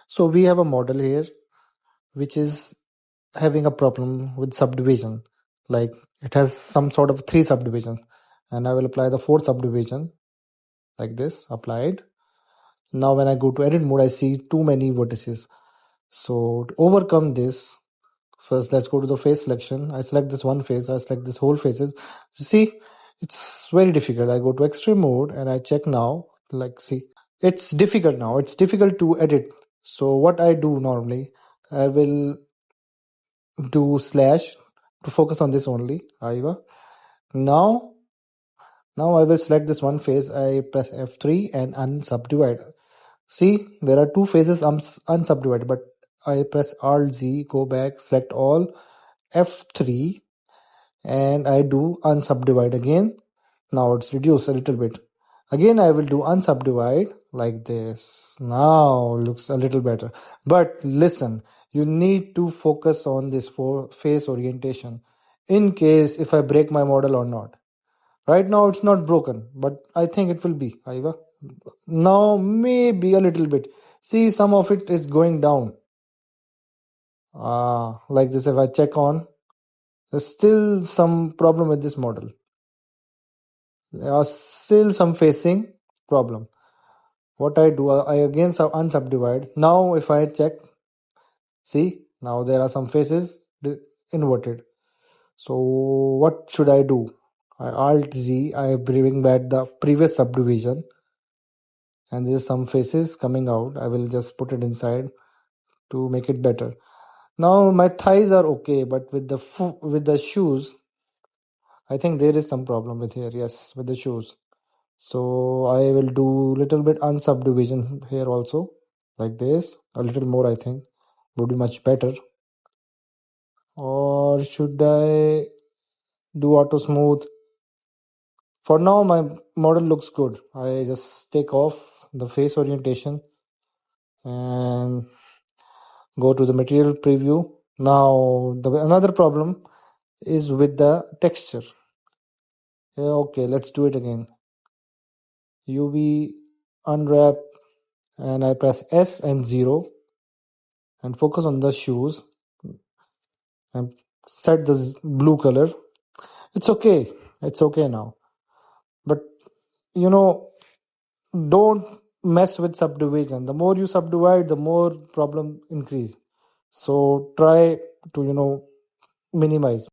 So we have a model here which is having a problem with subdivision. Like it has some sort of 3 subdivision, and I will apply the 4th subdivision like this, applied. Now when I go to edit mode, I see too many vertices. So to overcome this, first let's go to the face selection. I select this one face, I select this whole faces. You see, it's very difficult. I go to extreme mode and I check now, like see, it's difficult now. It's difficult to edit. So what I do normally, I will do slash to focus on this only. Now I will select this one face. I press F3 and unsubdivide. See, there are 2 phases unsubdivided, but I press Alt Z, go back, select all, F3, and I do unsubdivide again. Now it's reduced a little bit. Again, I will do unsubdivide like this. Now looks a little better. But listen, you need to focus on this face orientation in case if I break my model or not. Right now it's not broken, but I think it will be. Now maybe a little bit. See, some of it is going down. Like this, if I check on, there's still some problem with this model. There are still some facing problem. What I do, I again unsubdivide. Now if I check, see, now there are some faces inverted. So what should I do? I Alt Z, I bring back the previous subdivision, and there's some faces coming out. I will just put it inside to make it better. Now my thighs are okay, but with the shoes, I think there is some problem with here. Yes, with the shoes. So I will do little bit unsubdivision here also, like this. A little more, I think, would be much better. Or should I do auto smooth? For now, my model looks good. I just take off the face orientation and go to the material preview. Now another problem is with the texture. Okay, let's do it again. UV unwrap, and I press S and 0 and focus on the shoes and set the blue color. It's okay now, but don't mess with subdivision. The more you subdivide, the more problem increase. So try to minimize.